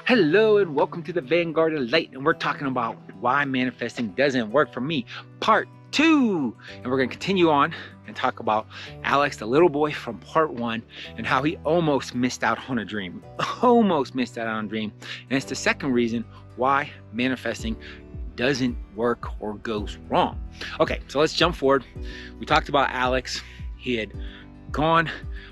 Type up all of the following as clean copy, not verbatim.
Hello and welcome to the Vanguard of Light, and we're talking about why manifesting doesn't work for me, part 2. And we're going to continue on and talk about Alex, the little boy from part 1, and how he almost missed out on a dream. Almost missed out on a dream. And it's the second reason why manifesting doesn't work or goes wrong. Okay, so let's jump forward. We talked about Alex. He had gone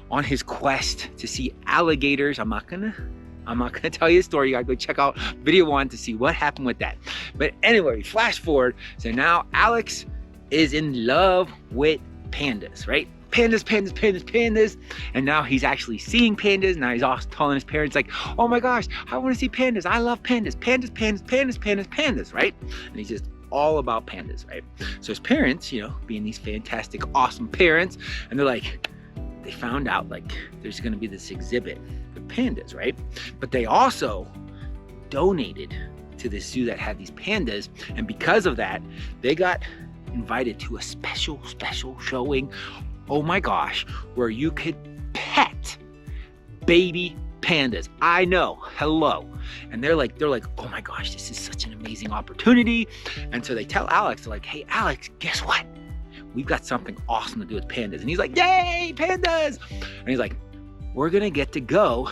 on his quest to see alligators. I'm not gonna tell you the story. You gotta go check out video 1 to see what happened with that. But anyway, flash forward. So now Alex is in love with pandas, right? Pandas. And now he's actually seeing pandas. Now he's also telling his parents like, oh my gosh, I want to see pandas. I love pandas. Pandas, right? And he's just all about pandas, right? So his parents, being these fantastic, awesome parents, and they're like, they found out like there's gonna be this exhibit with pandas, right? But they also donated to this zoo that had these pandas, and because of that, they got invited to a special showing, oh my gosh, where you could pet baby pandas. I know, hello. And they're like, oh my gosh, this is such an amazing opportunity. And so they tell Alex, they're like, hey Alex, guess what? We've got something awesome to do with pandas. And he's like, yay, pandas! And he's like, we're gonna get to go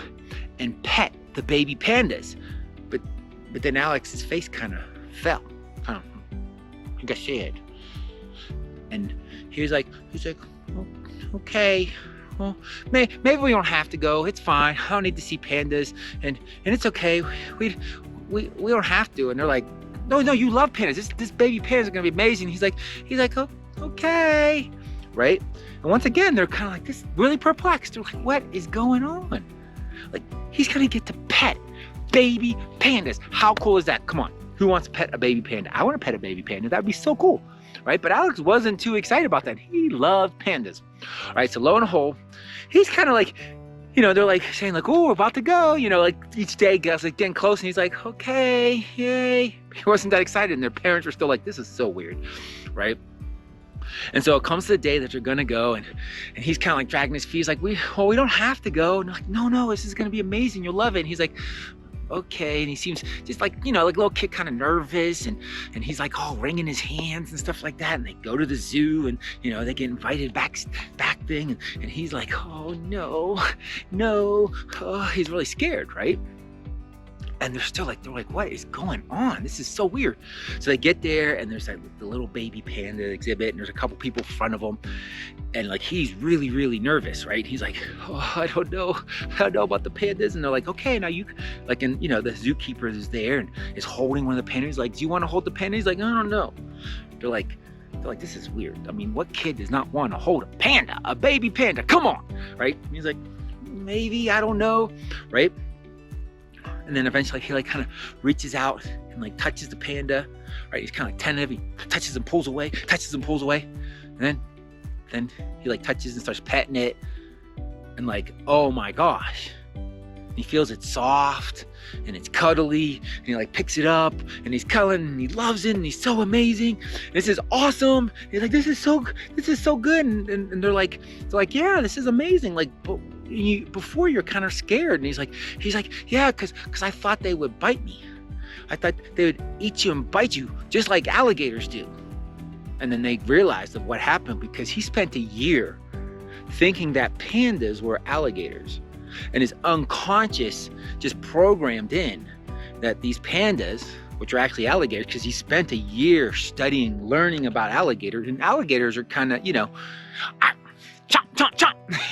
and pet the baby pandas. But then Alex's face kind of fell. He got scared. And he's like, oh, okay, well, maybe we don't have to go. It's fine. I don't need to see pandas, and it's okay. We don't have to. And they're like, no, you love pandas. This baby pandas are gonna be amazing. He's like, oh, okay, right? And once again, they're kind of like this, really perplexed. They're like, what is going on? Like, he's gonna get to pet baby pandas. How cool is that? Come on, who wants to pet a baby panda? I want to pet a baby panda. That'd be so cool, right? But Alex wasn't too excited about that. He loved pandas, right? So lo and behold, he's kind of like, they're like saying like, oh, we're about to go, like each day gets like getting close, and he's like, okay, yay. He wasn't that excited, and their parents were still like, this is so weird, right? And so it comes to the day that they're gonna go, and he's kind of like dragging his feet. He's like, we don't have to go. And they're like, no, this is gonna be amazing. You'll love it. And he's like, okay. And he seems just like, like a little kid, kind of nervous, and he's like all wringing his hands and stuff like that. And they go to the zoo, and they get invited back thing, and he's like, oh no, oh, he's really scared, right? And they're like, what is going on? This is so weird. So they get there, and there's like the little baby panda exhibit, and there's a couple people in front of him, and like he's really nervous, right? He's like, oh, I don't know about the pandas. And they're like, okay, now you like, and the zookeeper is there and is holding one of the pandas. Like, do you want to hold the panda? He's like, I don't know. They're like, this is weird. I mean, what kid does not want to hold a panda, a baby panda? Come on, right? And he's like, maybe, I don't know, right? And then eventually he like kind of reaches out and like touches the panda, right? He's kind of like tentative. He touches and pulls away. And then he like touches and starts petting it. And like, oh my gosh. He feels it soft and it's cuddly, and he like picks it up and he's cuddling and he loves it and he's so amazing. This is awesome. He's like, this is so good. And they're like, yeah, this is amazing. Like, before you're kind of scared. And he's like, yeah, because I thought they would bite me. I thought they would eat you and bite you just like alligators do. And then they realized of what happened, because he spent a year thinking that pandas were alligators, and his unconscious just programmed in that these pandas, which are actually alligators, because he spent a year studying, learning about alligators, and alligators are kind of, chomp.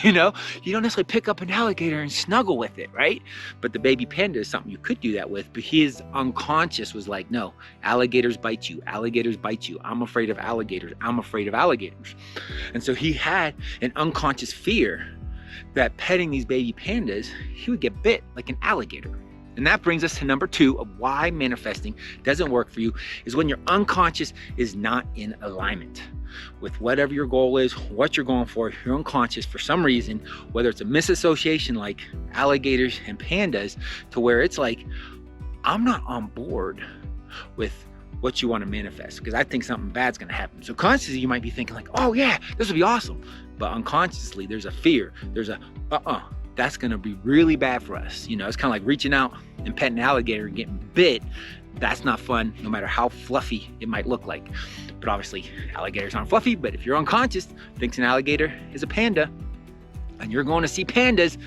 You don't necessarily pick up an alligator and snuggle with it, right? But the baby panda is something you could do that with. But his unconscious was like, no, alligators bite you. I'm afraid of alligators. And so he had an unconscious fear that petting these baby pandas, he would get bit like an alligator. And that brings us to number 2 of why manifesting doesn't work for you, is when your unconscious is not in alignment with whatever your goal is, what you're going for. Your unconscious, for some reason, whether it's a misassociation like alligators and pandas, to where it's like, I'm not on board with what you want to manifest, because I think something bad's going to happen. So consciously, you might be thinking like, oh yeah, this would be awesome. But unconsciously, there's a fear. There's a, that's gonna be really bad for us. You know, it's kind of like reaching out and petting an alligator and getting bit. That's not fun, no matter how fluffy it might look like. But obviously, alligators aren't fluffy, but if you're unconscious, thinks an alligator is a panda, and you're going to see pandas,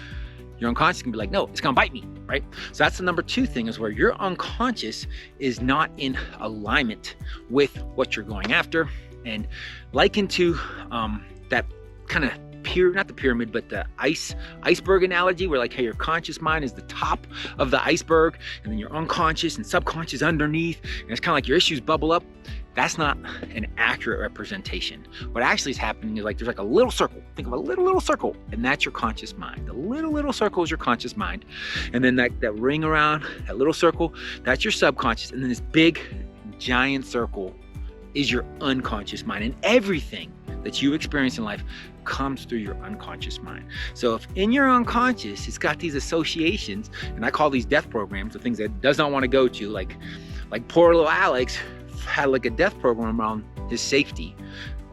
your unconscious can be like, no, it's gonna bite me, right? So that's the number 2 thing, is where your unconscious is not in alignment with what you're going after. And likened to that kind of not the pyramid, but the iceberg analogy, where like, hey, your conscious mind is the top of the iceberg, and then your unconscious and subconscious underneath, and it's kind of like your issues bubble up. That's not an accurate representation. What actually is happening is like there's like a little circle. Think of a little circle, and that's your conscious mind. The little circle is your conscious mind, and then that ring around that little circle, that's your subconscious, and then this big giant circle is your unconscious mind. And everything that you experience in life comes through your unconscious mind. So if in your unconscious it's got these associations, and I call these death programs, the things that it does not want to go to, like poor little Alex had like a death program around his safety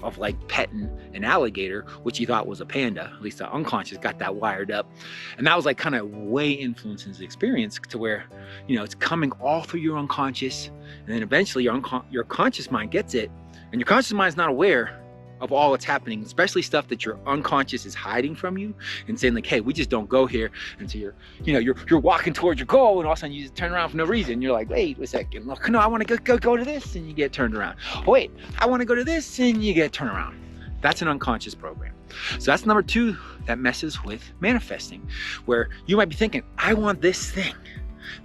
of like petting an alligator, which he thought was a panda. At least the unconscious got that wired up, and that was like kind of way influencing his experience, to where, you know, it's coming all through your unconscious, and then eventually your conscious mind gets it, and your conscious mind is not aware of all that's happening, especially stuff that your unconscious is hiding from you and saying like, hey, we just don't go here. And so you're walking towards your goal, and all of a sudden you just turn around for no reason. You're like, wait a second, look, no, I want to go to this, and you get turned around. Oh, wait, I want to go to this, and you get turned around. That's an unconscious program. So that's number 2 that messes with manifesting, where you might be thinking, I want this thing,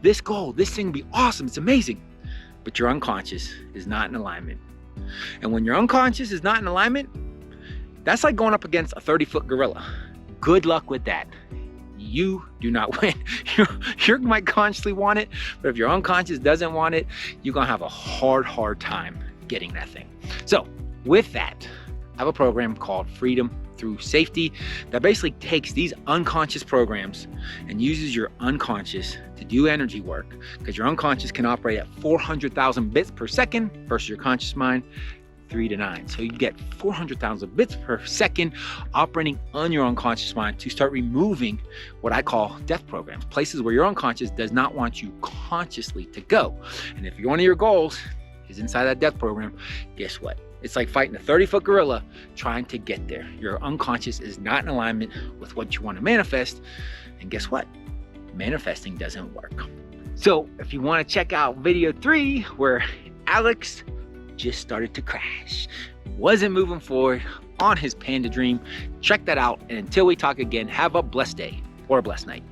this goal, this thing will be awesome, it's amazing, but your unconscious is not in alignment. And when your unconscious is not in alignment, that's like going up against a 30-foot gorilla. Good luck with that. You do not win. You might consciously want it, but if your unconscious doesn't want it, you're gonna have a hard time getting that thing. So with that, I have a program called Freedom Through Safety that basically takes these unconscious programs and uses your unconscious to do energy work, because your unconscious can operate at 400,000 bits per second versus your conscious mind 3 to 9. So you get 400,000 bits per second operating on your unconscious mind to start removing what I call death programs, places where your unconscious does not want you consciously to go. And if one of your goals is inside that death program, guess what? It's like fighting a 30-foot gorilla trying to get there. Your unconscious is not in alignment with what you want to manifest. And guess what? Manifesting doesn't work. So if you want to check out video 3, where Alex just started to crash, wasn't moving forward on his panda dream, check that out. And until we talk again, have a blessed day or a blessed night.